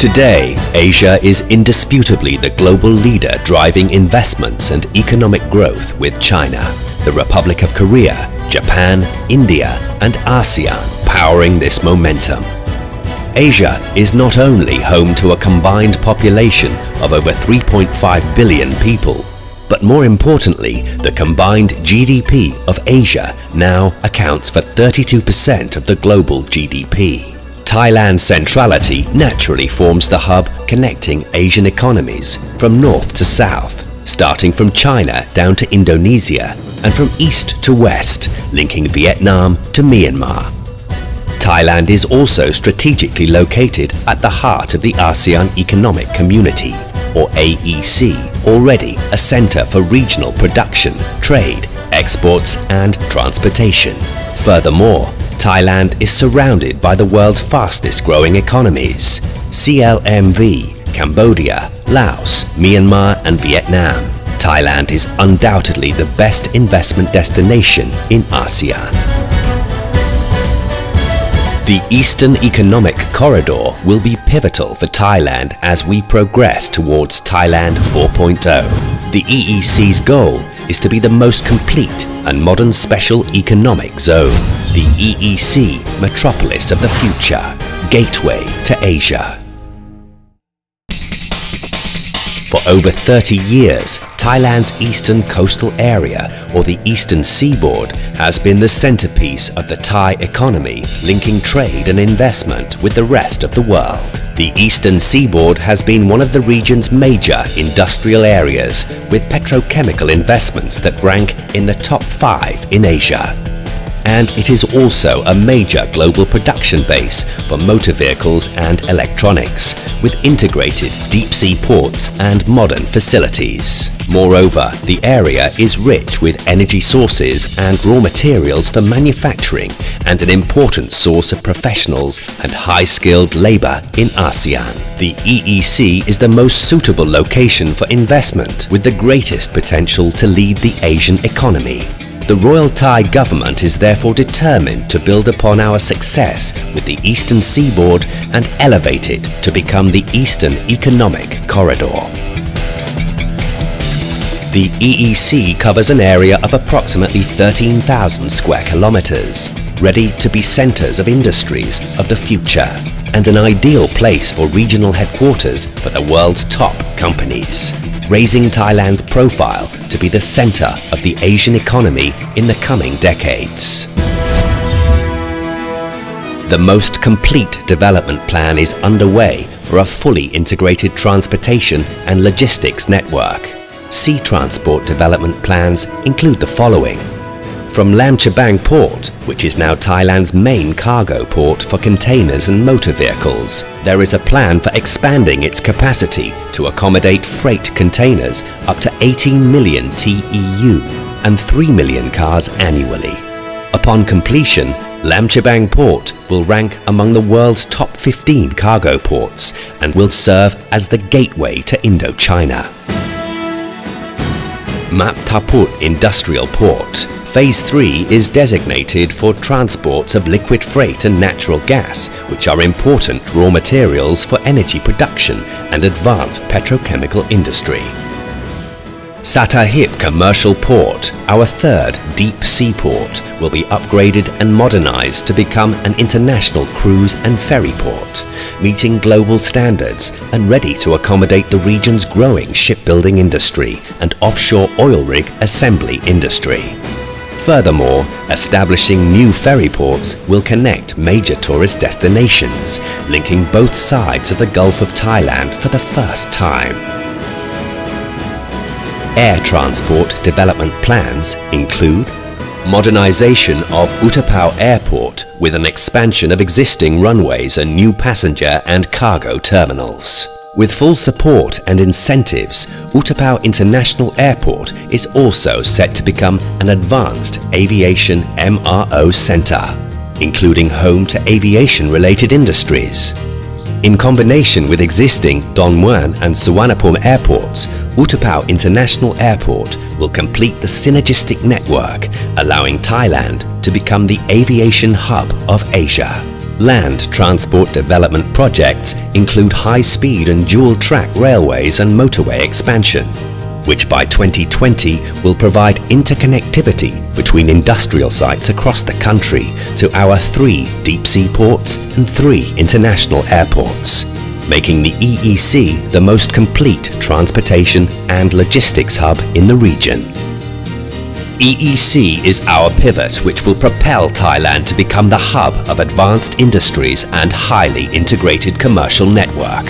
Today, Asia is indisputably the global leader driving investments and economic growth with China, the Republic of Korea, Japan, India and ASEAN powering this momentum. Asia is not only home to a combined population of over 3.5 billion people, but more importantly, the combined GDP of Asia now accounts for 32% of the global GDP. Thailand's centrality naturally forms the hub connecting Asian economies from north to south, starting from China down to Indonesia and from east to west, linking Vietnam to Myanmar. Thailand is also strategically located at the heart of the ASEAN Economic Community, or AEC, already a centre for regional production, trade, exports and transportation. Furthermore, Thailand is surrounded by the world's fastest growing economies, CLMV, Cambodia, Laos, Myanmar and Vietnam. Thailand is undoubtedly the best investment destination in ASEAN. The Eastern Economic Corridor will be pivotal for Thailand as we progress towards Thailand 4.0. The EEC's goal is to be the most complete and modern special economic zone, the EEC metropolis of the future, gateway to Asia. For over 30 years, Thailand's eastern coastal area, or the eastern seaboard, has been the centerpiece of the Thai economy, linking trade and investment with the rest of the world. The eastern seaboard has been one of the region's major industrial areas, with petrochemical investments that rank in the top 5 in Asia. And it is also a major global production base for motor vehicles and electronics, with integrated deep-sea ports and modern facilities. Moreover, the area is rich with energy sources and raw materials for manufacturing and an important source of professionals and high-skilled labor in ASEAN. The EEC is the most suitable location for investment with the greatest potential to lead the Asian economy. The Royal Thai government is therefore determined to build upon our success with the Eastern Seaboard and elevate it to become the Eastern Economic Corridor. The EEC covers an area of approximately 13,000 square kilometers, ready to be centers of industries of the future and an ideal place for regional headquarters for the world's top companies, raising Thailand's profile to be the center of the Asian economy in the coming decades. The most complete development plan is underway for a fully integrated transportation and logistics network. Sea transport development plans include the following. From Lam Chabang Port, which is now Thailand's main cargo port for containers and motor vehicles, there is a plan for expanding its capacity to accommodate freight containers up to 18 million TEU and 3 million cars annually. Upon completion, Lam Chabang Port will rank among the world's top 15 cargo ports and will serve as the gateway to Indochina. Map Thaput Industrial Port. Phase 3 is designated for transports of liquid freight and natural gas, which are important raw materials for energy production and advanced petrochemical industry. Sattahip Commercial Port, our third deep sea port, will be upgraded and modernized to become an international cruise and ferry port, meeting global standards and ready to accommodate the region's growing shipbuilding industry and offshore oil rig assembly industry. Furthermore, establishing new ferry ports will connect major tourist destinations, linking both sides of the Gulf of Thailand for the first time. Air transport development plans include modernization of Utapao Airport with an expansion of existing runways and new passenger and cargo terminals. With full support and incentives, Utapao International Airport is also set to become an advanced aviation MRO center, including home to aviation-related industries. In combination with existing Don Mueang and Suvarnabhumi airports, Utapao International Airport will complete the synergistic network, allowing Thailand to become the aviation hub of Asia. Land transport development projects include high-speed and dual-track railways and motorway expansion, which by 2020 will provide interconnectivity between industrial sites across the country to our 3 deep-sea ports and 3 international airports, making the EEC the most complete transportation and logistics hub in the region. EEC is our pivot which will propel Thailand to become the hub of advanced industries and highly integrated commercial network.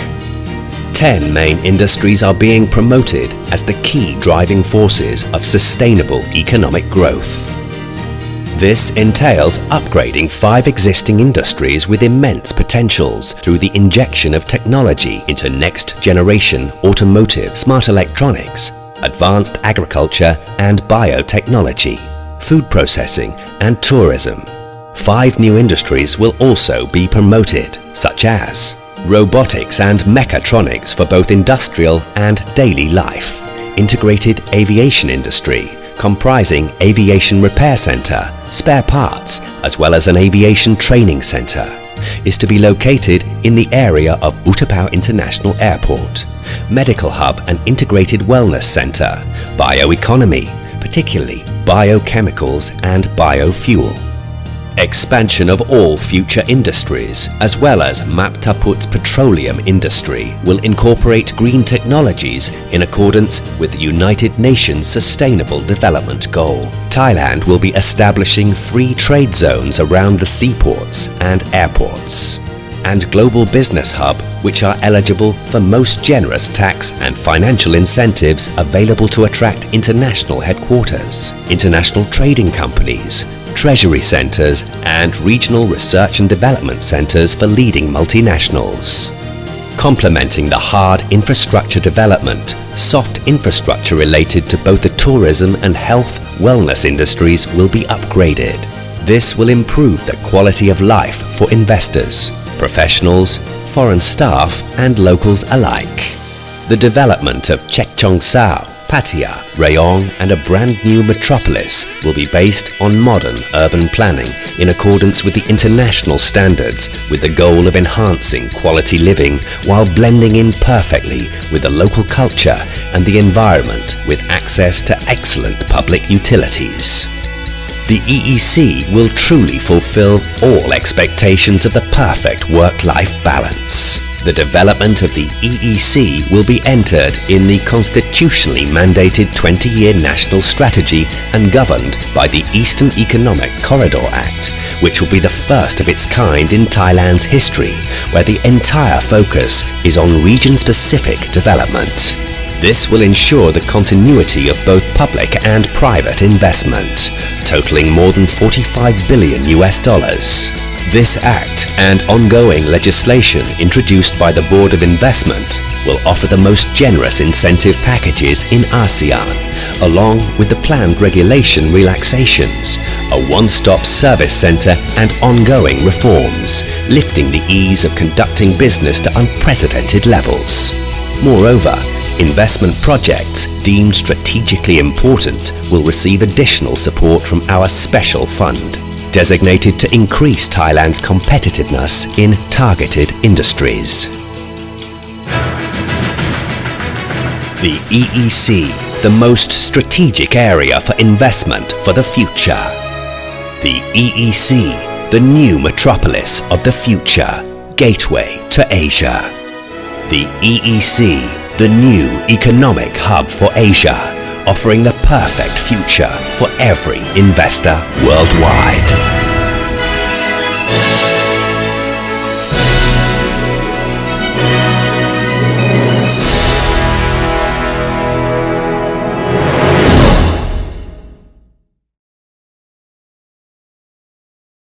10 main industries are being promoted as the key driving forces of sustainable economic growth. This entails upgrading 5 existing industries with immense potentials through the injection of technology into next-generation automotive, smart electronics, advanced agriculture and biotechnology, food processing and tourism. 5 new industries will also be promoted, such as robotics and mechatronics for both industrial and daily life, integrated aviation industry comprising aviation repair center, spare parts as well as an aviation training center, is to be located in the area of Utapao International Airport, medical hub and integrated wellness center, bioeconomy, particularly biochemicals and biofuel. Expansion of all future industries as well as Maptaput's petroleum industry will incorporate green technologies in accordance with the United Nations Sustainable Development Goal. Thailand will be establishing free trade zones around the seaports and airports, and global business hub which are eligible for most generous tax and financial incentives available to attract international headquarters, international trading companies, treasury centres and regional research and development centres for leading multinationals. Complementing the hard infrastructure development, soft infrastructure related to both the tourism and health wellness industries will be upgraded. This will improve the quality of life for investors, professionals, foreign staff and locals alike. The development of Chekchongsao, Pattaya, Rayong and a brand new metropolis will be based on modern urban planning in accordance with the international standards with the goal of enhancing quality living while blending in perfectly with the local culture and the environment with access to excellent public utilities. The EEC will truly fulfill all expectations of the perfect work-life balance. The development of the EEC will be entered in the constitutionally mandated 20-year national strategy and governed by the Eastern Economic Corridor Act, which will be the first of its kind in Thailand's history, where the entire focus is on region-specific development. This will ensure the continuity of both public and private investment, totaling more than $45 billion. This act and ongoing legislation introduced by the Board of Investment will offer the most generous incentive packages in ASEAN, along with the planned regulation relaxations, a one-stop service centre and ongoing reforms, lifting the ease of conducting business to unprecedented levels. Moreover, investment projects deemed strategically important will receive additional support from our special fund, designated to increase Thailand's competitiveness in targeted industries. The EEC, the most strategic area for investment for the future. The EEC, the new metropolis of the future, gateway to Asia. The EEC, the new economic hub for Asia, offering the perfect future for every investor worldwide.